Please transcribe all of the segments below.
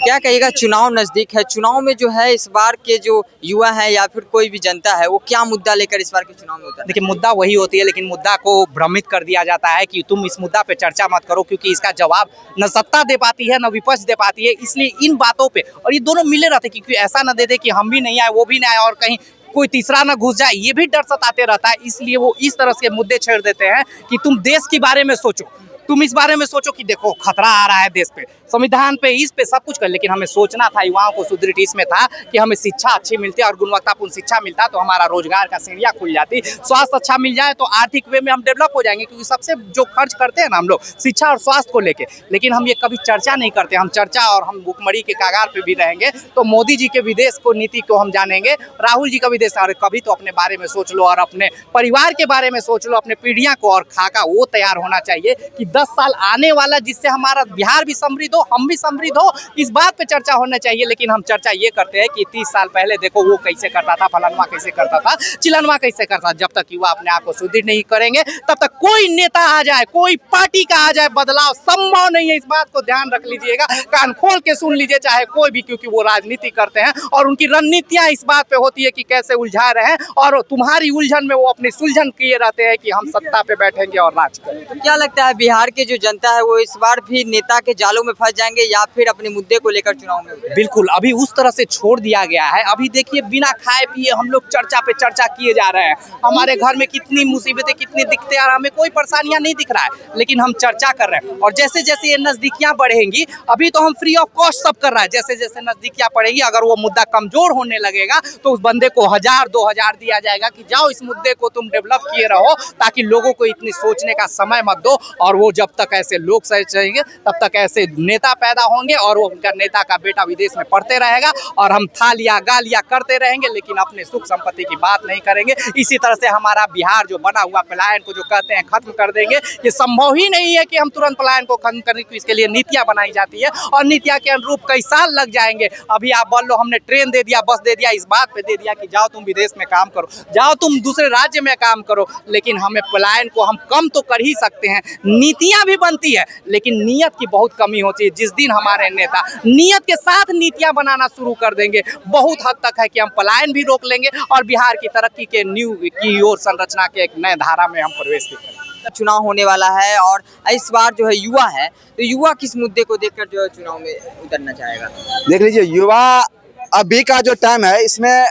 क्या कहिएगा, चुनाव नजदीक है, चुनाव में जो है इस बार के जो युवा है या फिर कोई भी जनता है वो क्या मुद्दा लेकर इस बार के चुनाव में उतर? देखिए, मुद्दा वही होती है, लेकिन मुद्दा को भ्रमित कर दिया जाता है कि तुम इस मुद्दा पे चर्चा मत करो, क्योंकि इसका जवाब न सत्ता दे पाती है न विपक्ष दे पाती है। इसलिए इन बातों पे, और ये दोनों मिले रहते, क्योंकि ऐसा न दे दे कि हम भी नहीं आए वो भी नहीं आए और कहीं कोई तीसरा न घुस जाए, ये भी डर सताते रहता है। इसलिए वो इस तरह से मुद्दे छेड़ देते हैं कि तुम देश के बारे में सोचो, तुम इस बारे में सोचो कि देखो खतरा आ रहा है देश पे, संविधान पे, इस पे, सब कुछ कर। लेकिन हमें सोचना था, युवाओं को सुदृढ़ इसमें था कि हमें शिक्षा अच्छी मिलती और गुणवत्तापूर्ण शिक्षा मिलता तो हमारा रोजगार का सीढ़ियाँ खुल जाती, स्वास्थ्य अच्छा मिल जाए तो आर्थिक वे में हम डेवलप हो जाएंगे, क्योंकि सबसे जो खर्च करते हैं ना हम लोग शिक्षा और स्वास्थ्य को लेके। लेकिन हम ये कभी चर्चा नहीं करते, हम चर्चा और हम भुखमरी के कागार पे भी रहेंगे। तो मोदी जी के विदेश को नीति को हम जानेंगे, राहुल जी का विदेश, और कभी तो अपने बारे में सोच लो और अपने परिवार के बारे में सोच लो, अपने पीढ़ियां को, और खाका वो तैयार होना चाहिए कि 10 साल आने वाला, जिससे हमारा बिहार भी समृद्ध हो, हम भी समृद्ध हो, इस बात पे चर्चा होना चाहिए। लेकिन हम चर्चा ये करते हैं कि 30 साल पहले देखो वो कैसे करता था, फलानवा कैसे करता था, चिलनवा कैसे करता था। जब तक युवा अपने आप को सुदृढ़ नहीं करेंगे तब तक कोई नेता आ जाए, कोई पार्टी का आ जाए, बदलाव संभव नहीं है। इस बात को ध्यान रख लीजिएगा, कान खोल के सुन लीजिए, चाहे कोई भी, क्योंकि वो राजनीति करते हैं और उनकी रणनीतियां इस बात पे होती है कि कैसे उलझा रहे हैं, और तुम्हारी उलझन में वो अपनी सुलझन किए रहते हैं कि हम सत्ता पे बैठेंगे और राज करेंगे। तो क्या लगता है बिहार के जो जनता है वो इस बार भी नेता के जालों में फंस जाएंगे या फिर अपने मुद्दे को लेकर चुनाव में उतरेंगे? बिल्कुल, अभी उस तरह से छोड़ दिया गया है। अभी देखिए, बिना खाए पिए हम लोग चर्चा पे चर्चा किए जा रहे हैं। हमारे घर में कितनी मुसीबतें, कितनी दिक्कतें, और हमें कोई परेशानियां नहीं दिख रहा है, लेकिन हम चर्चा कर रहे हैं। और जैसे जैसे ये नजदीकियां बढ़ेंगी, अभी तो हम फ्री ऑफ कॉस्ट सब कर रहा है, जैसे जैसे नजदीकियां बढ़ेंगी, अगर वो मुद्दा कमजोर होने लगेगा तो उस बंदे को 1000-2000 दिया जाएगा कि जाओ इस मुद्दे को तुम डेवलप किए रहो, ताकि लोगों को इतनी सोचने का समय मत दो। और वो जब तक ऐसे लोग सहेंगे तब तक ऐसे नेता पैदा होंगे, और वो उनका नेता का बेटा विदेश में पढ़ते रहेगा और हम थालिया गालिया करते रहेंगे, लेकिन अपने सुख संपत्ति की बात नहीं करेंगे। इसी तरह से हमारा बिहार जो बना हुआ पलायन को जो कहते हैं खत्म कर देंगे, ये संभव ही नहीं है कि हम तुरंत पलायन को खत्म करने की, इसके लिए नीतियां बनाई जाती है और नीतियां के अनुरूप कई साल लग जाएंगे। अभी आप बोल लो हमने ट्रेन दे दिया, बस दे दिया, इस बात पे दे दिया कि जाओ तुम विदेश में काम करो, जाओ तुम दूसरे राज्य में काम करो, लेकिन हमें पलायन को हम कम तो कर ही सकते हैं। नीतियां भी बनती है, लेकिन नीयत की बहुत कमी होती है। जिस दिन हमारे नेता नीयत के साथ नीतियां बनाना शुरू कर देंगे, बहुत हद तक है कि हम पलायन भी रोक लेंगे और बिहार की तरक्की के न्यू की ओर संरचना के एक नए धारा में हम प्रवेश करेंगे। चुनाव होने वाला है और इस बार जो है युवा है, तो युवा किस मुद्दे को देखकर जो है चुनाव में उतरना चाहेगा? देख लीजिए, युवा अभी का जो टाइम है, इसमें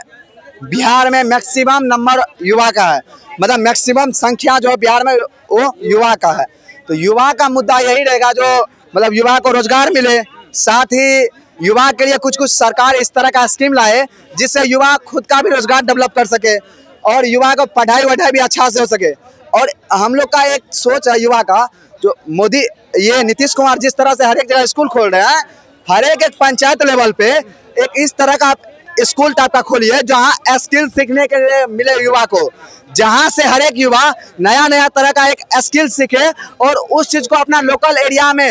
बिहार में मैक्सिमम नंबर युवा का है, मतलब मैक्सिमम संख्या जो है बिहार में वो युवा का है। तो युवा का मुद्दा यही रहेगा, जो मतलब युवा को रोजगार मिले, साथ ही युवा के लिए कुछ कुछ सरकार इस तरह का स्कीम लाए जिससे युवा खुद का भी रोजगार डेवलप कर सके और युवा को पढ़ाई वढ़ाई भी अच्छा से हो सके। और हम लोग का एक सोच है युवा का, जो मोदी ये नीतीश कुमार जिस तरह से हर एक जगह स्कूल खोल रहे हैं, हर एक पंचायत लेवल पे एक इस तरह का स्कूल टाइप का खोलिए जहाँ स्किल सीखने के लिए मिले युवा को, जहाँ से हर एक युवा नया नया तरह का एक स्किल सीखे और उस चीज को अपना लोकल एरिया में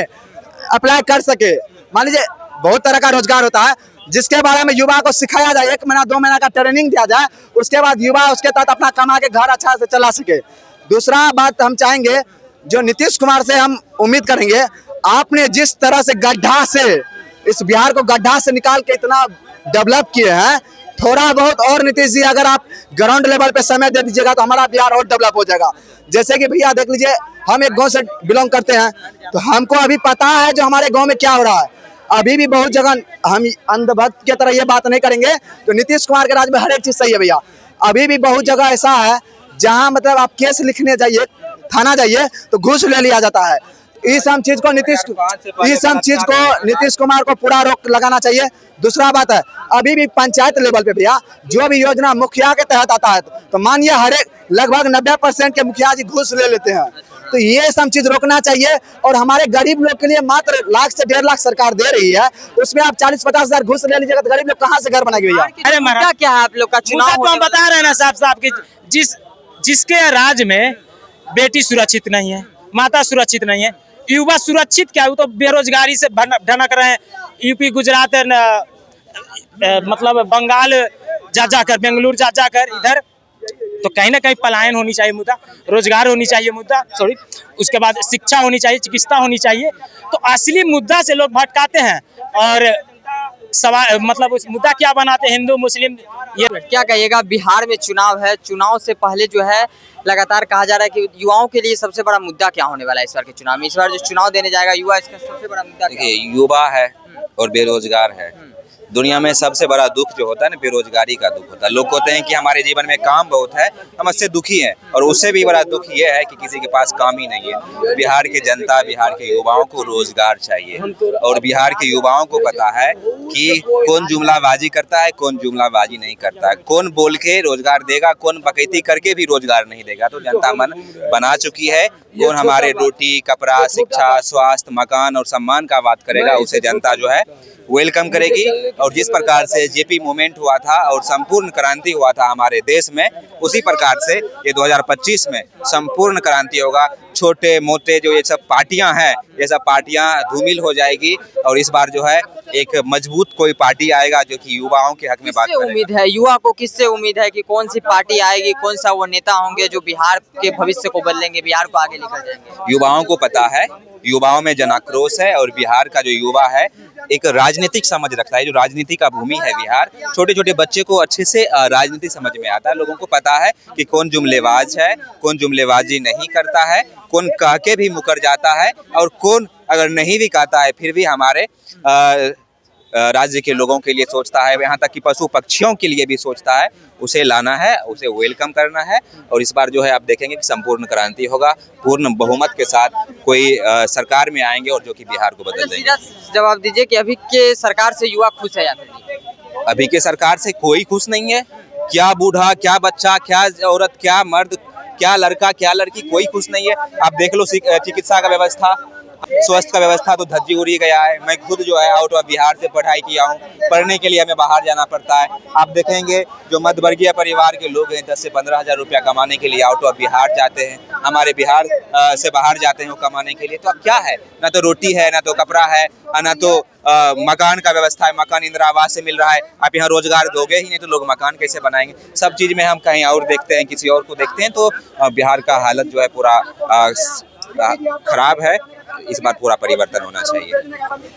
अप्लाई कर सके। मान लीजिए बहुत तरह का रोजगार होता है जिसके बारे में युवा को सिखाया जाए, 1 महीना 2 महीना का ट्रेनिंग दिया जाए, उसके बाद युवा उसके तहत अपना कमा के घर अच्छा से चला सके। दूसरा बात हम चाहेंगे, जो नीतीश कुमार से हम उम्मीद करेंगे, आपने जिस तरह से गड्ढा से इस बिहार को गड्ढा से निकाल के इतना डेवलप किए हैं, थोड़ा बहुत और नीतीश जी अगर आप ग्राउंड लेवल पे समय दे दीजिएगा तो हमारा बिहार और डेवलप हो जाएगा। जैसे कि भैया देख लीजिए, हम एक गांव से बिलोंग करते हैं, तो हमको अभी पता है जो हमारे गांव में क्या हो रहा है। अभी भी बहुत जगह हम अंधभक्त की तरह ये बात नहीं करेंगे, तो नीतीश कुमार के राज में हर एक चीज सही है भैया। अभी भी बहुत जगह ऐसा है जहाँ मतलब आप केस लिखने जाइए, थाना जाइए तो घूस ले लिया जाता है। इस सब चीज को नीतीश कुमार को पूरा रोक लगाना चाहिए। दूसरा बात है, अभी भी पंचायत लेवल पे भैया जो भी योजना मुखिया के तहत आता है, तो मानिए हर एक लगभग 90% के मुखिया जी घूस ले लेते हैं। तो ये सब चीज रोकना चाहिए। और हमारे गरीब लोग के लिए मात्र 1 से 1.5 लाख सरकार दे रही है, उसमें आप 40-50 हजार घूस ले लीजिएगा तो गरीब लोग कहाँ से घर बनाएंगे भैया? अरे महाराज, क्या है आप लोग का चुनाव? तो हम बता रहे हैं ना साफ साफ कि जिसके राज्य में बेटी सुरक्षित नहीं है, माता सुरक्षित नहीं है, युवा सुरक्षित क्या है, वो तो बेरोजगारी से ढनक रहे हैं। यूपी गुजरात मतलब बंगाल जाकर, बेंगलुरु जाकर इधर, तो कहीं ना कहीं पलायन होनी चाहिए मुद्दा, रोजगार होनी चाहिए मुद्दा, उसके बाद शिक्षा होनी चाहिए, चिकित्सा होनी चाहिए। तो असली मुद्दा से लोग भटकाते हैं और सवाल मतलब उस मुद्दा क्या बनाते हैं हिंदू मुस्लिम। ये क्या कहिएगा, बिहार में चुनाव है, चुनाव से पहले जो है लगातार कहा जा रहा है कि युवाओं के लिए सबसे बड़ा मुद्दा क्या होने वाला है इस बार के चुनाव में। इस बार जो चुनाव देने जाएगा युवा, इसका सबसे बड़ा मुद्दा क्या देखिए, युवा है और बेरोजगार है। दुनिया में सबसे बड़ा दुख जो होता है ना, बेरोजगारी का दुख होता है। लोग कहते हैं कि हमारे जीवन में काम बहुत है, हम इससे दुखी हैं, और उससे भी बड़ा दुख ये है कि किसी के पास काम ही नहीं है। बिहार की जनता, बिहार के युवाओं को रोजगार चाहिए, और बिहार के युवाओं को पता है कि कौन जुमलाबाजी करता है, कौन जुमलाबाजी नहीं करता है, कौन बोल के रोजगार देगा, कौन बकैती करके भी रोजगार नहीं देगा। तो जनता मन बना चुकी है। कौन हमारे रोटी, कपड़ा, शिक्षा, स्वास्थ्य, मकान और सम्मान का बात करेगा, उसे जनता जो है वेलकम करेगी। और जिस प्रकार से जेपी मूवमेंट हुआ था और संपूर्ण क्रांति हुआ था हमारे देश में, उसी प्रकार से ये 2025 में संपूर्ण क्रांति होगा। छोटे मोटे जो ये सब पार्टियां हैं, ये सब पार्टियां धूमिल हो जाएगी, और इस बार जो है एक मजबूत कोई पार्टी आएगा जो कि युवाओं के हक में बात करेगा। उम्मीद है युवा को, किससे उम्मीद है कि कौन सी पार्टी आएगी, कौन सा वो नेता होंगे जो बिहार के भविष्य को बदलेंगे, बिहार को आगे लेकर जाएंगे? युवाओं को पता है, युवाओं में जन आक्रोश है, और बिहार का जो युवा है एक राजनीतिक समझ रखता है। जो राजनीति का भूमि है बिहार, छोटे छोटे बच्चे को अच्छे से राजनीति समझ में आता है। लोगों को पता है कि कौन जुमलेबाज है, कौन जुमलेबाजी नहीं करता है, कौन कह के भी मुकर जाता है, और कौन अगर नहीं भी कहता है फिर भी हमारे राज्य के लोगों के लिए सोचता है, यहाँ तक कि पशु पक्षियों के लिए भी सोचता है। उसे लाना है, उसे वेलकम करना है, और इस बार जो है आप देखेंगे कि संपूर्ण क्रांति होगा। पूर्ण बहुमत के साथ कोई सरकार में आएंगे और जो कि बिहार को बदल देंगे। जवाब दीजिए कि अभी के सरकार से युवा खुश है या फिर नहीं? अभी के सरकार से कोई खुश नहीं है। क्या बूढ़ा, क्या बच्चा, क्या औरत, क्या मर्द, क्या लड़का, क्या लड़की, कोई खुश नहीं है। आप देख लो चिकित्सा का व्यवस्था, स्वास्थ्य का व्यवस्था तो धज्जी उड़ी गया है। मैं खुद जो है आउट ऑफ बिहार से पढ़ाई किया हूँ, पढ़ने के लिए हमें बाहर जाना पड़ता है। आप देखेंगे जो मध्यवर्गीय परिवार के लोग हैं 10 से 15 हज़ार रुपया कमाने के लिए आउट ऑफ बिहार जाते हैं, हमारे बिहार से बाहर जाते हैं वो कमाने के लिए। तो अब क्या है, ना तो रोटी है, ना तो कपड़ा है, ना तो मकान का व्यवस्था है, मकान इंदिरा आवास से मिल रहा है। आप यहाँ रोजगार दोगे ही नहीं तो लोग मकान कैसे बनाएंगे? सब चीज़ में हम कहीं और देखते हैं, किसी और को देखते हैं। तो बिहार का हालत जो है पूरा खराब है। इस बार पूरा परिवर्तन होना चाहिए।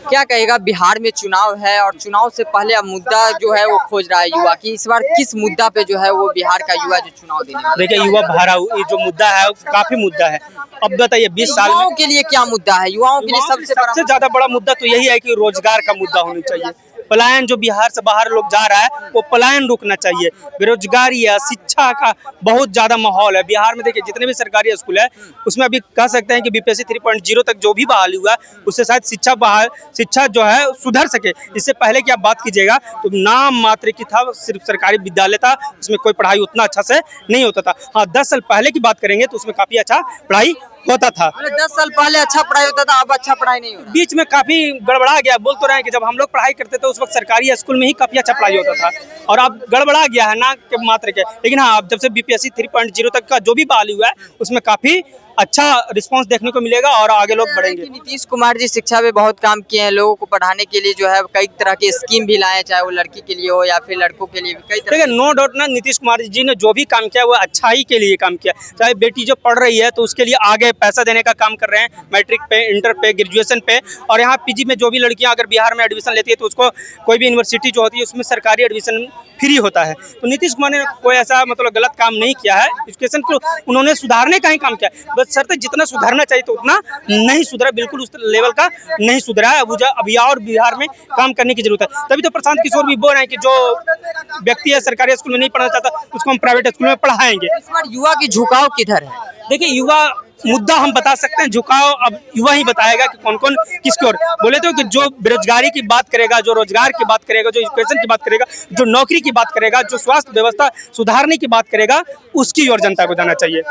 क्या कहेगा, बिहार में चुनाव है और चुनाव से पहले अब मुद्दा जो है वो खोज रहा है युवा की, इस बार किस मुद्दा पे जो है वो बिहार का युवा जो चुनाव देने वाला है? देखिए, युवा भरा ये जो मुद्दा है काफी मुद्दा है। अब बताइए 20 साल युवाओं के लिए क्या मुद्दा है? युवाओं के लिए सबसे ज्यादा बड़ा मुद्दा तो यही है कि रोजगार का मुद्दा होना चाहिए। पलायन जो बिहार से बाहर लोग जा रहा है वो पलायन रुकना चाहिए। बेरोजगारी है, शिक्षा का बहुत ज्यादा माहौल है बिहार में। देखिए जितने भी सरकारी स्कूल है उसमें अभी कह सकते हैं कि बीपीएससी 3.0 तक जो भी बहाली हुआ है उससे शायद शिक्षा जो है सुधर सके। इससे पहले की आप बात कीजिएगा तो नाम मात्र की था, सिर्फ सरकारी विद्यालय था, उसमें कोई पढ़ाई उतना अच्छा से नहीं होता था। हाँ, 10 साल पहले की बात करेंगे तो उसमें काफी अच्छा पढ़ाई होता था। 10 साल पहले अच्छा पढ़ाई होता था, अब अच्छा पढ़ाई नहीं हो रहा। बीच में काफी गड़बड़ा गया। बोल तो रहे हैं कि जब हम लोग पढ़ाई करते थे उस वक्त सरकारी स्कूल में ही काफी अच्छा पढ़ाई होता था, और अब गड़बड़ा गया है ना के मात्र के। लेकिन हाँ, जब से बीपीएससी 3.0 तक का जो भी बहाली हुआ है उसमें काफी अच्छा रिस्पांस देखने को मिलेगा और आगे लोग बढ़ेंगे। नीतीश कुमार जी शिक्षा में बहुत काम किए हैं, लोगों को पढ़ाने के लिए जो है कई तरह की स्कीम भी लाए, चाहे वो लड़की के लिए हो या फिर लड़कों के लिए भी कई तरह। नो डाउट ना, नीतीश कुमार जी ने जो भी काम किया वो अच्छाई के लिए काम किया। चाहे बेटी जो पढ़ रही है तो उसके लिए आगे पैसा देने का काम कर रहे हैं, मैट्रिक पे, इंटर पे, ग्रेजुएशन पे। और यहाँ पीजी में जो भी लड़कियाँ अगर बिहार में एडमिशन लेती है तो उसको कोई भी यूनिवर्सिटी जो होती है उसमें सरकारी एडमिशन फ्री होता है। तो नीतीश कुमार ने कोई ऐसा मतलब गलत काम नहीं किया है। एजुकेशन को उन्होंने सुधारने का ही काम किया, बस शर्त जितना सुधारना चाहिए तो उतना नहीं सुधरा, बिल्कुल उस लेवल का नहीं सुधरा है। अभी और बिहार में काम करने की जरूरत है। तभी तो प्रशांत किशोर भी बोल रहे हैं कि जो व्यक्ति है सरकारी स्कूल में नहीं पढ़ना चाहता उसको हम प्राइवेट स्कूल में पढ़ाएंगे। इस बार युवा की झुकाव किधर है? देखिए, युवा मुद्दा हम बता सकते हैं, झुकाव अब युवा ही बताएगा कि कौन कौन किसकी ओर। बोले तो कि जो बेरोजगारी की बात करेगा, जो रोजगार की बात करेगा, जो एजुकेशन की बात करेगा, जो नौकरी की बात करेगा, जो स्वास्थ्य व्यवस्था सुधारने की बात करेगा, उसकी ओर जनता को जाना चाहिए।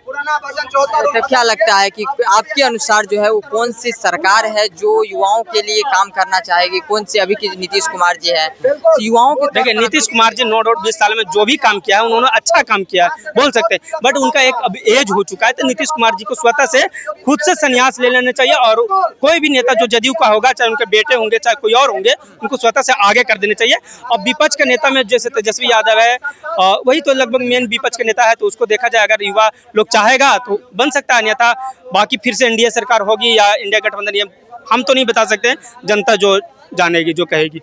तो क्या लगता है कि आपके अनुसार जो है वो कौन सी सरकार है जो युवाओं के लिए काम करना चाहेगी? कौन सी अभी की नीतीश कुमार जी है युवाओं को? देखिए, नीतीश कुमार जी नो डाउट 20 साल में जो भी काम किया है उन्होंने अच्छा काम किया है, बोल सकते हैं। बट उनका एक अब एज हो चुका है तो नीतीश कुमार जी को स्वतः से खुद से संन्यास ले लेना चाहिए। और कोई भी नेता जो जदयू का होगा, चाहे उनके बेटे होंगे चाहे कोई और होंगे, उनको स्वतः से आगे कर देना चाहिए। और विपक्ष के नेता में जैसे तेजस्वी यादव है, वही तो लगभग मेन विपक्ष के नेता है, तो उसको देखा जाए अगर युवा लोग चाहेगा तो बन सकता है, अन्यथा बाकी फिर से एनडीए सरकार होगी या इंडिया गठबंधन, हम तो नहीं बता सकते, जनता जो जानेगी, जो कहेगी।